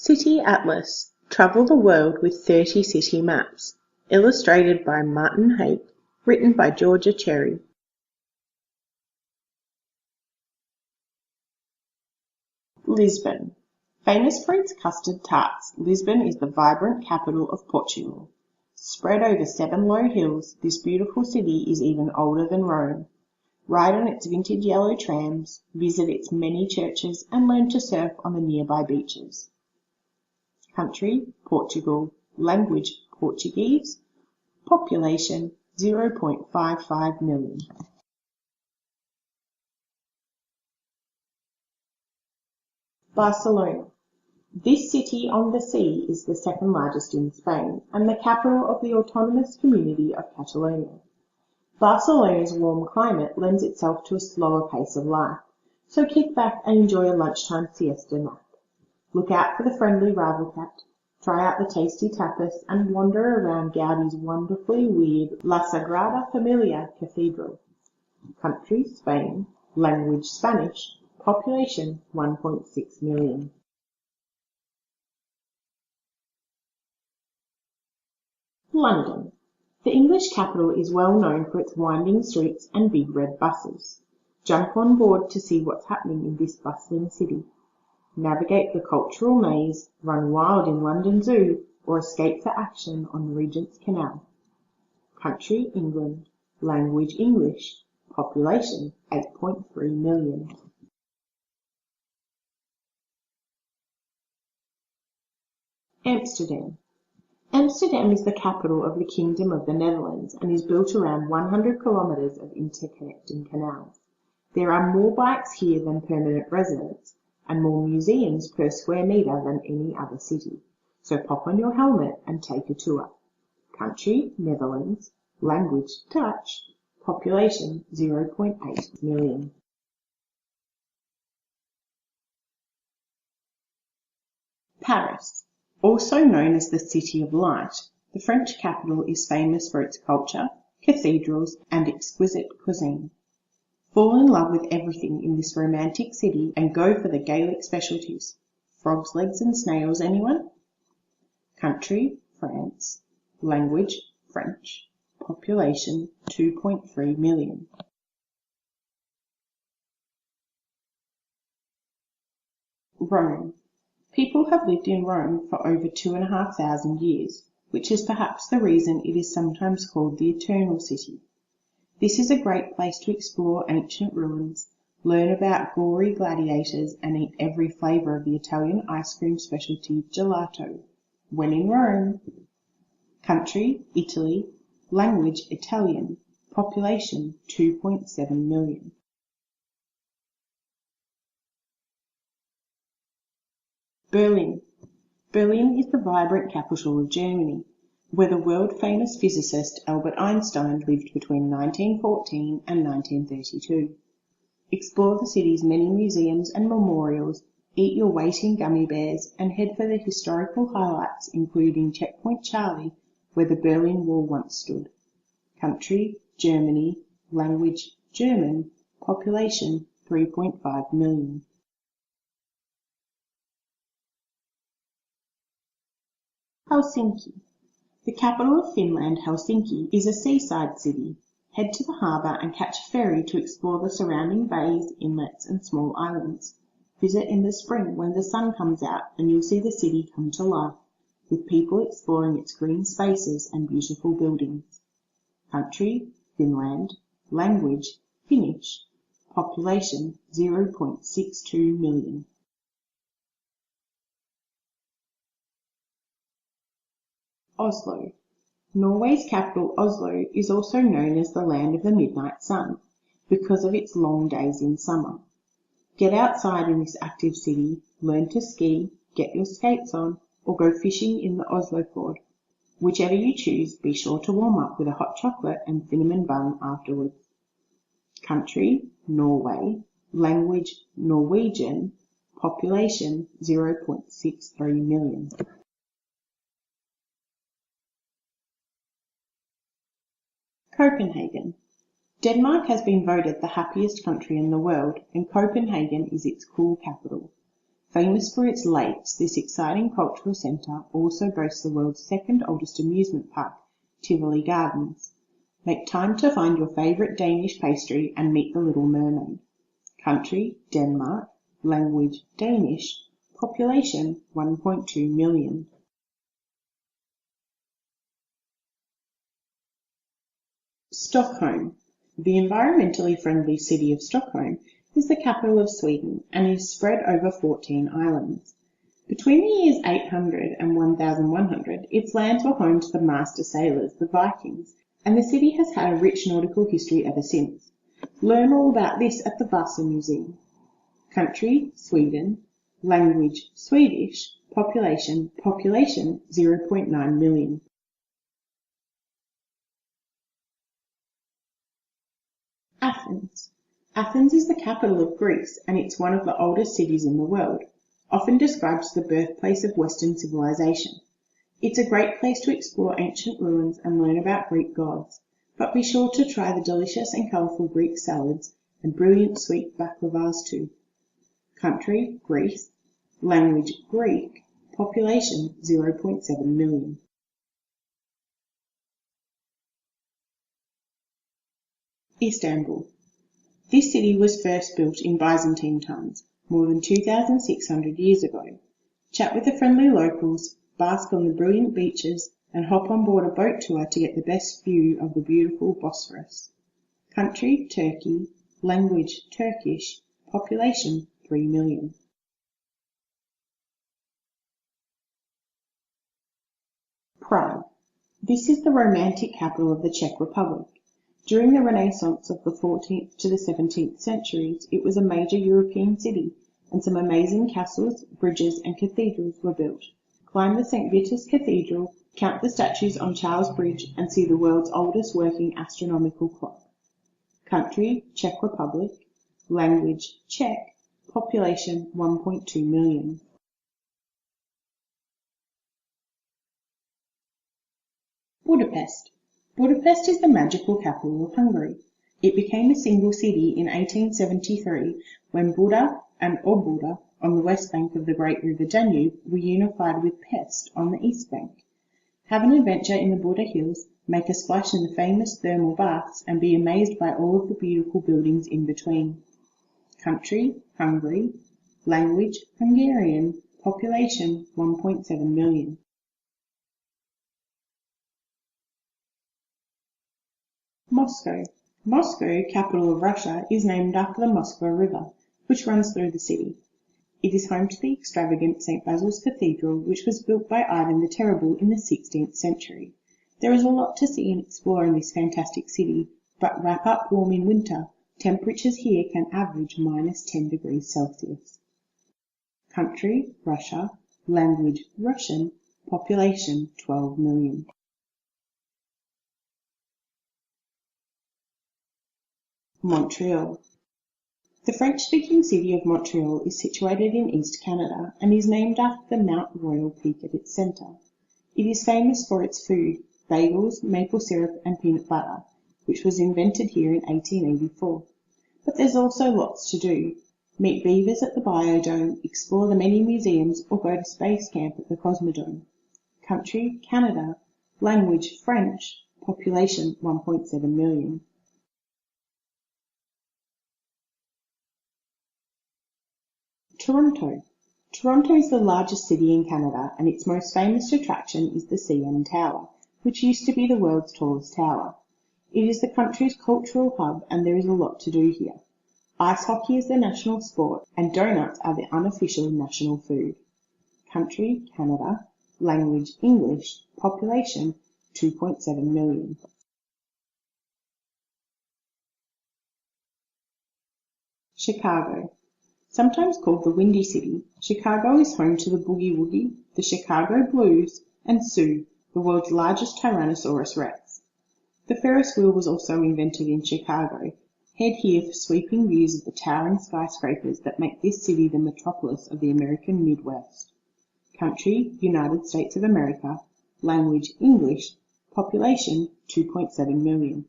City Atlas. Travel the world with 30 city maps. Illustrated by Martin Hake. Written by Georgia Cherry. Lisbon. Famous for its custard tarts, Lisbon is the vibrant capital of Portugal. Spread over 7 low hills, this beautiful city is even older than Rome. Ride on its vintage yellow trams, visit its many churches, and learn to surf on the nearby beaches. Country, Portugal. Language, Portuguese. Population, 0.55 million. Barcelona. This city on the sea is the second largest in Spain and the capital of the autonomous community of Catalonia. Barcelona's warm climate lends itself to a slower pace of life, so kick back and enjoy a lunchtime siesta nap. Look out for the friendly ravelcat, try out the tasty tapas, and wander around Gaudi's wonderfully weird La Sagrada Familia Cathedral. Country, Spain. Language, Spanish. Population, 1.6 million. London. The English capital is well known for its winding streets and big red buses. Jump on board to see what's happening in this bustling city. Navigate the cultural maze, run wild in London Zoo, or escape for action on Regent's Canal. Country, England. Language, English. Population, 8.3 million. Amsterdam. Amsterdam is the capital of the Kingdom of the Netherlands and is built around 100 kilometres of interconnecting canals. There are more bikes here than permanent residents, and more museums per square metre than any other city. So pop on your helmet and take a tour. Country, Netherlands. Language, Dutch. Population, 0.8 million. Paris. Also known as the City of Light, the French capital is famous for its culture, cathedrals, and exquisite cuisine. Fall in love with everything in this romantic city and go for the Gaelic specialties. Frogs' legs and snails, anyone? Country, France. Language, French. Population, 2.3 million. Rome. People have lived in Rome for over 2,500 years, which is perhaps the reason it is sometimes called the Eternal City. This is a great place to explore ancient ruins, learn about gory gladiators, and eat every flavour of the Italian ice cream specialty gelato. When in Rome. Country, Italy. Language, Italian. Population, 2.7 million. Berlin. Berlin is the vibrant capital of Germany, where the world-famous physicist Albert Einstein lived between 1914 and 1932. Explore the city's many museums and memorials, eat your weight in gummy bears, and head for the historical highlights including Checkpoint Charlie, where the Berlin Wall once stood. Country, Germany. Language, German. Population, 3.5 million. Helsinki. The capital of Finland, Helsinki, is a seaside city. Head to the harbour and catch a ferry to explore the surrounding bays, inlets and small islands. Visit in the spring when the sun comes out and you'll see the city come to life, with people exploring its green spaces and beautiful buildings. Country, Finland. Language, Finnish. Population, 0.62 million. Oslo. Norway's capital, Oslo, is also known as the land of the midnight sun because of its long days in summer. Get outside in this active city, learn to ski, get your skates on, or go fishing in the Oslofjord. Whichever you choose, be sure to warm up with a hot chocolate and cinnamon bun afterwards. Country, Norway. Language, Norwegian. Population, 0.63 million. Copenhagen. Denmark has been voted the happiest country in the world, and Copenhagen is its cool capital. Famous for its lakes, this exciting cultural centre also boasts the world's second oldest amusement park, Tivoli Gardens. Make time to find your favourite Danish pastry and meet the Little Mermaid. Country, Denmark. Language, Danish. Population, 1.2 million. Stockholm. The environmentally friendly city of Stockholm is the capital of Sweden and is spread over 14 islands. Between the years 800 and 1100, its lands were home to the master sailors, the Vikings, and the city has had a rich nautical history ever since. Learn all about this at the Vasa Museum. Country, Sweden. Language, Swedish. Population, 0.9 million. Athens. Athens is the capital of Greece and it's one of the oldest cities in the world, often described as the birthplace of Western civilization. It's a great place to explore ancient ruins and learn about Greek gods, but be sure to try the delicious and colourful Greek salads and brilliant sweet baklavas too. Country, Greece. Language, Greek. Population, 0.7 million. Istanbul. This city was first built in Byzantine times, more than 2,600 years ago. Chat with the friendly locals, bask on the brilliant beaches, and hop on board a boat tour to get the best view of the beautiful Bosphorus. Country, Turkey. Language, Turkish. Population, 3 million. Prague. This is the romantic capital of the Czech Republic. During the Renaissance of the 14th to the 17th centuries, it was a major European city, and some amazing castles, bridges, and cathedrals were built. Climb the St. Vitus Cathedral, count the statues on Charles Bridge, and see the world's oldest working astronomical clock. Country, Czech Republic. Language, Czech. Population, 1.2 million. Budapest. Budapest is the magical capital of Hungary. It became a single city in 1873 when Buda and Óbuda on the west bank of the great river Danube were unified with Pest on the east bank. Have an adventure in the Buda Hills, make a splash in the famous thermal baths, and be amazed by all of the beautiful buildings in between. Country, Hungary. Language, Hungarian. Population, 1.7 million. Moscow. Moscow, capital of Russia, is named after the Moskva River, which runs through the city. It is home to the extravagant St. Basil's Cathedral, which was built by Ivan the Terrible in the 16th century. There is a lot to see and explore in this fantastic city, but wrap up warm in winter. Temperatures here can average minus 10 degrees Celsius. Country, Russia. Language, Russian. Population, 12 million. Montreal. The French-speaking city of Montreal is situated in East Canada and is named after the Mount Royal peak at its centre. It is famous for its food, bagels, maple syrup and peanut butter, which was invented here in 1884. But there's also lots to do. Meet beavers at the Biodome, explore the many museums, or go to space camp at the Cosmodrome. Country, Canada. Language, French. Population, 1.7 million. Toronto. Toronto is the largest city in Canada, and its most famous attraction is the CN Tower, which used to be the world's tallest tower. It is the country's cultural hub, and there is a lot to do here. Ice hockey is the national sport, and donuts are the unofficial national food. Country, Canada. Language, English. Population, 2.7 million. Chicago. Sometimes called the Windy City, Chicago is home to the Boogie Woogie, the Chicago Blues, and Sue, the world's largest Tyrannosaurus Rex. The Ferris wheel was also invented in Chicago. Head here for sweeping views of the towering skyscrapers that make this city the metropolis of the American Midwest. Country, United States of America. Language, English. Population, 2.7 million.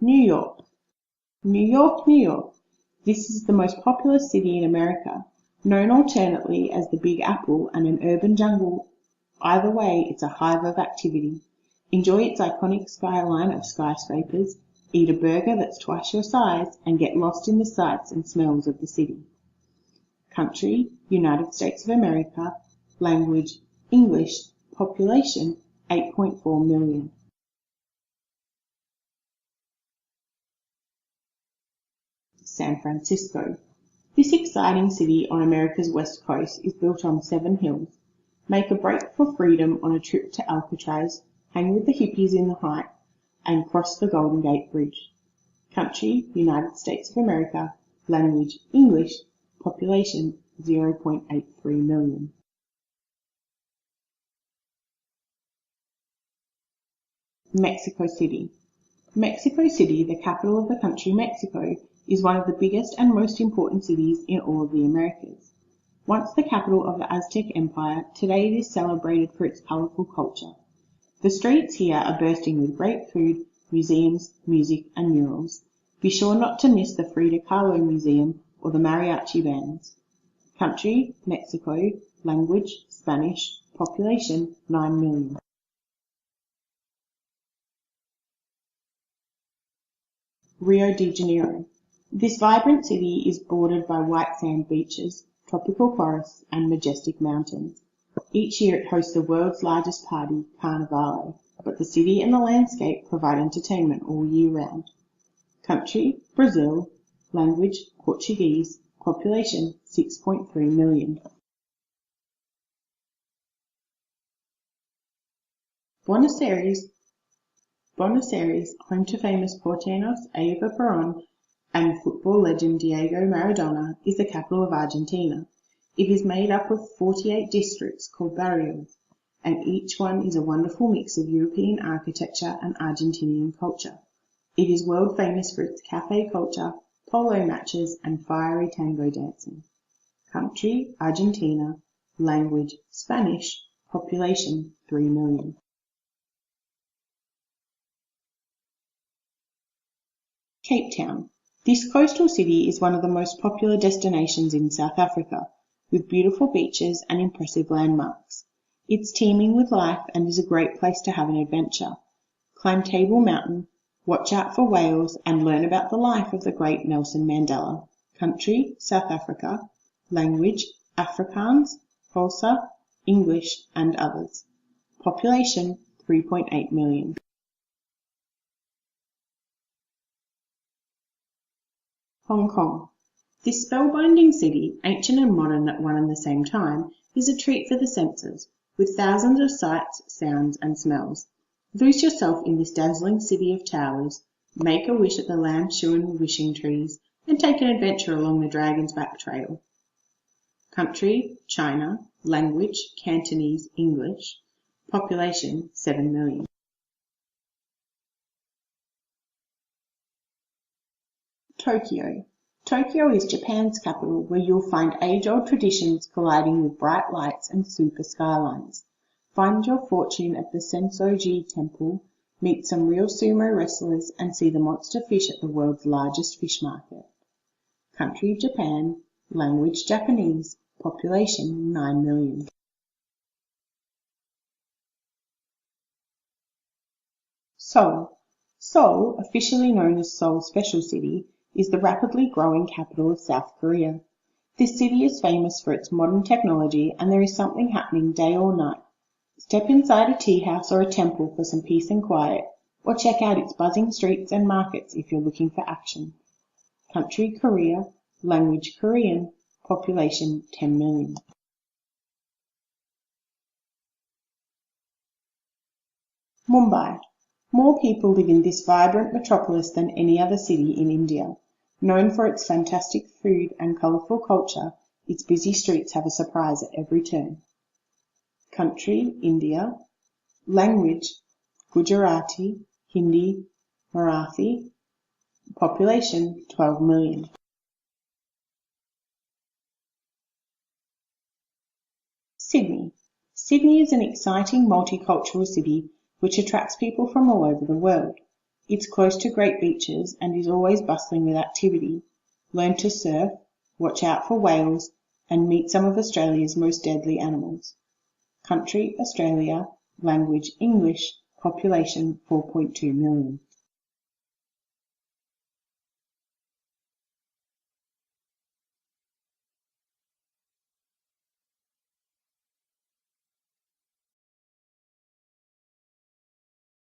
New York. New York, New York. This is the most populous city in America, known alternately as the Big Apple and an urban jungle. Either way, it's a hive of activity. Enjoy its iconic skyline of skyscrapers, eat a burger that's twice your size, and get lost in the sights and smells of the city. Country, United States of America. Language, English. Population, 8.4 million. San Francisco. This exciting city on America's west coast is built on 7 hills. Make a break for freedom on a trip to Alcatraz, hang with the hippies in the Heights, and cross the Golden Gate Bridge. Country, United States of America. Language, English. Population, 0.83 million. Mexico City. Mexico City, the capital of the country Mexico, is one of the biggest and most important cities in all of the Americas. Once the capital of the Aztec Empire, today it is celebrated for its colorful culture. The streets here are bursting with great food, museums, music, and murals. Be sure not to miss the Frida Kahlo Museum or the mariachi bands. Country, Mexico. Language, Spanish. Population, 9 million. Rio de Janeiro. This vibrant city is bordered by white sand beaches, tropical forests, and majestic mountains. Each year it hosts the world's largest party, Carnivale, but the city and the landscape provide entertainment all year round. Country, Brazil. Language, Portuguese. Population, 6.3 million. Buenos Aires, home to famous Porteños, Eva Perón, and football legend Diego Maradona, is the capital of Argentina. It is made up of 48 districts called barrios, and each one is a wonderful mix of European architecture and Argentinian culture. It is world famous for its cafe culture, polo matches, and fiery tango dancing. Country, Argentina. Language, Spanish. Population, 3 million. Cape Town. This coastal city is one of the most popular destinations in South Africa, with beautiful beaches and impressive landmarks. It's teeming with life and is a great place to have an adventure. Climb Table Mountain, watch out for whales, and learn about the life of the great Nelson Mandela. Country, South Africa. Language, Afrikaans, Xhosa, English, and others. Population, 3.8 million. Hong Kong. This spellbinding city, ancient and modern at one and the same time, is a treat for the senses, with thousands of sights, sounds, and smells. Lose yourself in this dazzling city of towers, make a wish at the Lam Tsuen wishing trees, and take an adventure along the Dragon's Back Trail. Country, China. Language, Cantonese, English. Population, 7 million. Tokyo. Tokyo is Japan's capital, where you'll find age-old traditions colliding with bright lights and super skylines. Find your fortune at the Sensoji Temple, meet some real sumo wrestlers, and see the monster fish at the world's largest fish market. Country, Japan. Language, Japanese. Population, 9 million. Seoul. Seoul, officially known as Seoul Special City, is the rapidly growing capital of South Korea. This city is famous for its modern technology, and there is something happening day or night. Step inside a tea house or a temple for some peace and quiet, or check out its buzzing streets and markets if you're looking for action. Country, Korea. Language, Korean. Population, 10 million. Mumbai. More people live in this vibrant metropolis than any other city in India. Known for its fantastic food and colourful culture, its busy streets have a surprise at every turn. Country, India. Language, Gujarati, Hindi, Marathi. Population, 12 million. Sydney. Sydney is an exciting multicultural city which attracts people from all over the world. It's close to great beaches and is always bustling with activity. Learn to surf, watch out for whales, and meet some of Australia's most deadly animals. Country Australia, language English, population 4.2 million.